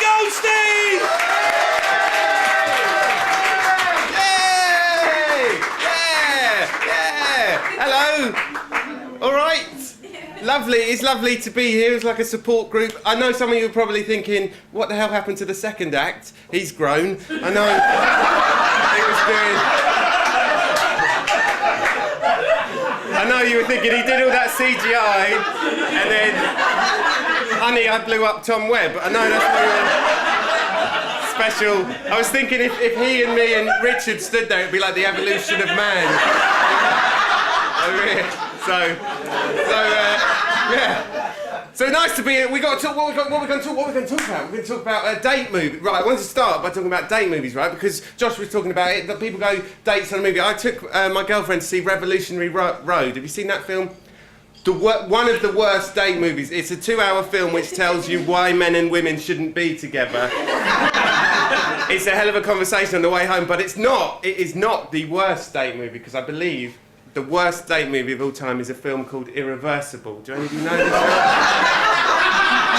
Goldstein! Yeah! Hello! All right. Lovely. It's lovely to be here. It's like a support group. I know some of you are probably thinking, what the hell happened to the second act? He's grown. I know. It was good. I know you were thinking he did all that CGI and then, honey, I blew up Tom Webb. I know that's very special. I was thinking if he and me and Richard stood there, it'd be like the evolution of man. Yeah. So nice to be here. We got to talk. What we're going to talk about? We're going to talk about a date movie. Right. I want to start by talking about date movies, right? Because Josh was talking about it. That people go dates on a movie. I took my girlfriend to see Revolutionary Road. Have you seen that film? One of the worst date movies. It's a 2-hour film which tells you why men and women shouldn't be together. It's a hell of a conversation on the way home, but it's not. It is not the worst date movie because I believe the worst date movie of all time is a film called Irreversible. Do any of you know this film?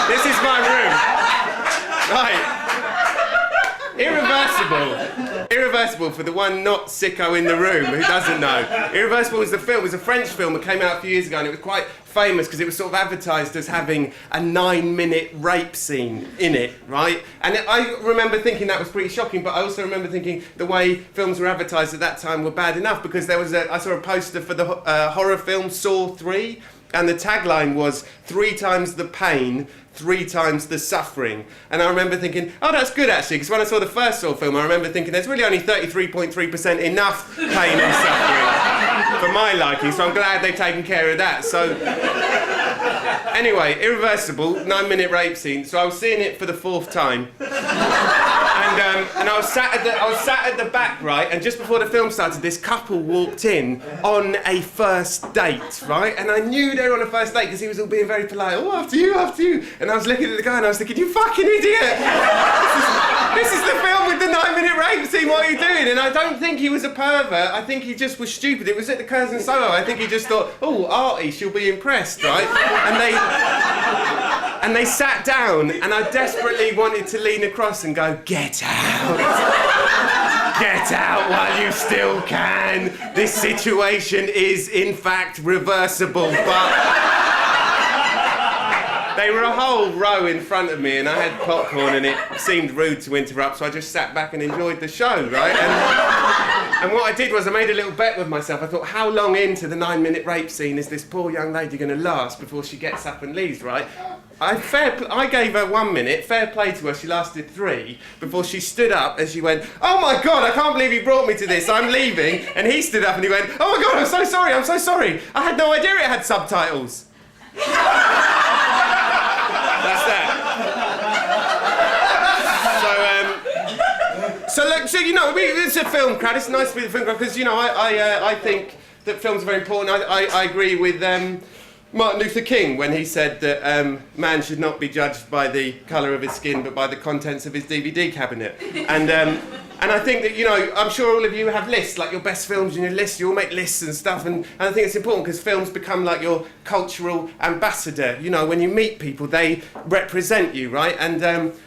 This is my room. Right. Irreversible, for the one not sicko in the room who doesn't know. Irreversible is the film. It was a French film that came out a few years ago and it was quite famous because it was sort of advertised as having a 9-minute rape scene in it, right? And I remember thinking that was pretty shocking, but I also remember thinking the way films were advertised at that time were bad enough because I saw a poster for the horror film Saw 3 and the tagline was 3 times the pain, 3 times the suffering. And I remember thinking, oh, that's good actually, because when I saw the first Saw film, I remember thinking there's really only 33.3% enough pain and suffering for my liking, so I'm glad they've taken care of that. So, anyway, Irreversible, 9-minute rape scene. So I was seeing it for the 4th time. And I was sat at the back, right, and just before the film started, this couple walked in on a first date, right? And I knew they were on a first date because he was all being very polite. Oh, after you. And I was looking at the guy and I was thinking, you fucking idiot! This is the film with the 9-minute rape scene, what are you doing? And I don't think he was a pervert, I think he just was stupid. It was at the Curzon Soho, I think he just thought, oh, Artie, she'll be impressed, right? And they sat down, and I desperately wanted to lean across and go, get out! Get out while you still can! This situation is, in fact, reversible, but... They were a whole row in front of me, and I had popcorn, and it seemed rude to interrupt, so I just sat back and enjoyed the show, right? And what I did was I made a little bet with myself. I thought, how long into the 9-minute rape scene is this poor young lady going to last before she gets up and leaves, right? I gave her 1 minute, fair play to her, she lasted 3, before she stood up and she went, oh my God, I can't believe you brought me to this, I'm leaving. And he stood up and he went, oh my God, I'm so sorry, I had no idea it had subtitles. That's that. So you know, it's a film crowd. It's nice to be the film crowd because, you know, I think that films are very important. I agree with Martin Luther King when he said that man should not be judged by the colour of his skin but by the contents of his DVD cabinet. And I think that, you know, I'm sure all of you have lists, like your best films in your list, you all make lists and stuff, and I think it's important because films become like your cultural ambassador. You know, when you meet people, they represent you, right? And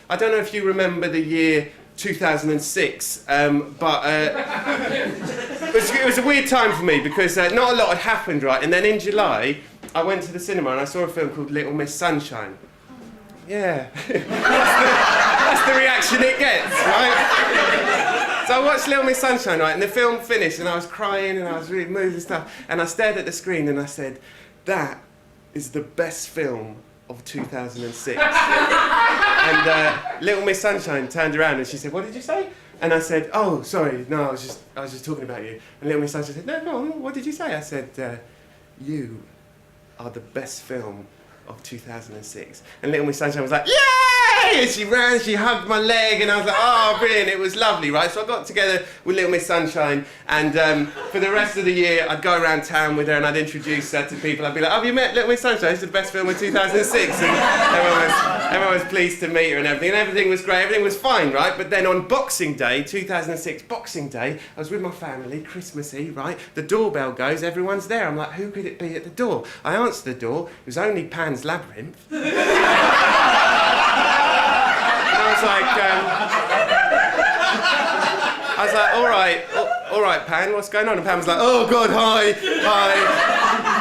I don't know if you remember the year 2006, but it was a weird time for me because not a lot had happened, right? And then in July, I went to the cinema and I saw a film called Little Miss Sunshine. Yeah. That's the reaction it gets, right? So I watched Little Miss Sunshine, right, and the film finished and I was crying and I was really moved and stuff, and I stared at the screen and I said, that is the best film of 2006. And Little Miss Sunshine turned around and she said, what did you say? And I said, oh, sorry, no, I was just talking about you. And Little Miss Sunshine said, no, what did you say? I said, you are the best film of 2006. And Little Miss Sunshine was like, yay! And she ran, she hugged my leg, and I was like, oh, brilliant, it was lovely, right? So I got together with Little Miss Sunshine, and for the rest of the year, I'd go around town with her, and I'd introduce her to people. I'd be like, have you met Little Miss Sunshine? It's the best film of 2006. And everyone was pleased to meet her and everything was great, everything was fine, right? But then on Boxing Day, 2006, Boxing Day, I was with my family, Christmas Eve, right? The doorbell goes, everyone's there. I'm like, who could it be at the door? I answered the door, it was only Pan's Labyrinth. And I was all right, Pan, what's going on? And Pan was like, oh, God, hi.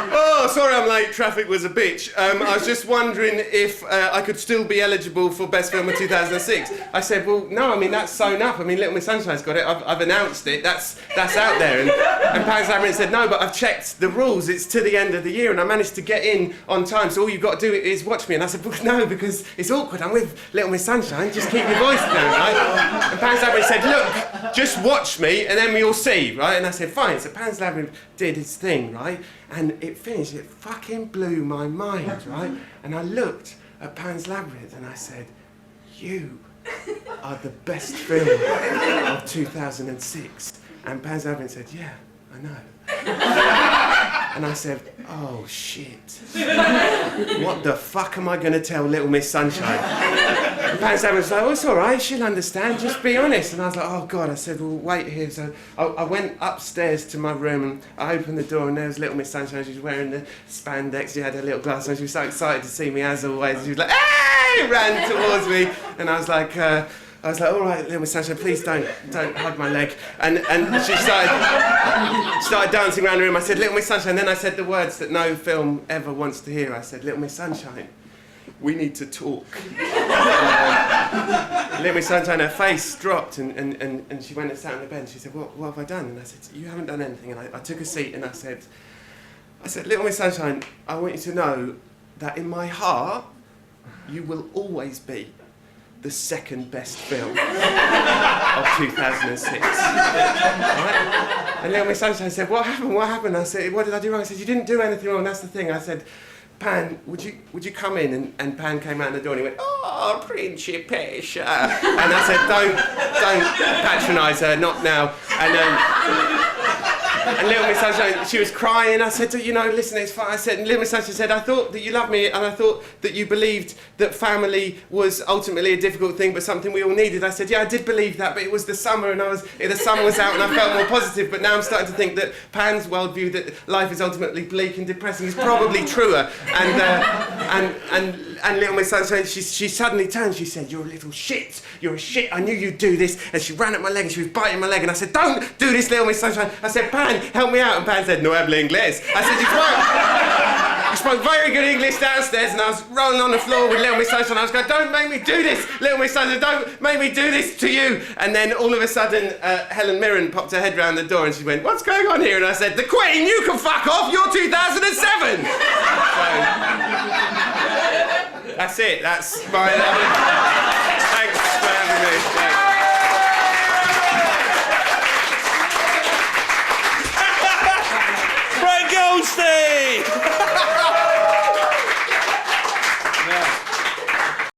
Oh, sorry I'm late, traffic was a bitch. I was just wondering if I could still be eligible for Best Film of 2006. I said, well, no, I mean, that's sewn up. I mean, Little Miss Sunshine's got it. I've announced it. That's out there. And Pan's Labyrinth said, no, but I've checked the rules. It's to the end of the year, and I managed to get in on time, so all you've got to do is watch me. And I said, well, no, because it's awkward. I'm with Little Miss Sunshine. Just keep your voice down, right? And Pan's Labyrinth said, look, just watch me, and then we'll see, right? And I said, fine. So Pan's Labyrinth did his thing, right? And it finished. It fucking blew my mind, right? And I looked at Pan's Labyrinth, and I said, you are the best film of 2006. And Pan's Labyrinth said, yeah, I know. And I said, oh shit. What the fuck am I going to tell Little Miss Sunshine? And Pan's Labyrinth was like, oh, it's all right, she'll understand, just be honest. And I was like, oh God. I said, well, wait here. So I went upstairs to my room, and I opened the door, and there was Little Miss Sunshine. She was wearing the spandex, she had her little glass on. She was so excited to see me, as always. She was like, hey, ran towards me. And I was like, all right, Little Miss Sunshine, please don't hug my leg. And she started dancing around the room. I said, Little Miss Sunshine. Then I said the words that no film ever wants to hear. I said, Little Miss Sunshine, we need to talk. Little Miss Sunshine, her face dropped, and she went and sat on the bench. She said, what have I done? And I said, you haven't done anything. And I took a seat, and I said, Little Miss Sunshine, I want you to know that in my heart, you will always be the second best film of 2006. Right? And Little Miss Sunshine said, what happened? I said, what did I do wrong? I said, you didn't do anything wrong, that's the thing. I said, Pan, would you come in? And Pan came out the door and he went, oh, Principessa. And I said, don't patronise her, not now. And Little Miss Sunshine, she was crying. I said, you know, listen, it's fine. I said, and Little Miss Sunshine said, I thought that you loved me, and I thought that you believed that family was ultimately a difficult thing, but something we all needed. I said, yeah, I did believe that, but it was the summer, and the sun was out, and I felt more positive. But now I'm starting to think that Pan's worldview, that life is ultimately bleak and depressing, is probably truer. And Little Miss Sunshine, she suddenly turned. She said, you're a little shit. You're a shit. I knew you'd do this. And she ran at my leg, and she was biting my leg. And I said, don't do this, Little Miss Sunshine. I said, Pan, help me out. And Pan said, no hablo inglés. I said, you spoke very good English downstairs. And I was rolling on the floor with Little Miss Sunshine. I was going, don't make me do this, Little Miss Sunshine. Don't make me do this to you. And then all of a sudden, Helen Mirren popped her head round the door, and she went, what's going on here? And I said, the Queen, you can fuck off. You're 2007. That's it. That's my... Thanks for having me. Frank Goldstein!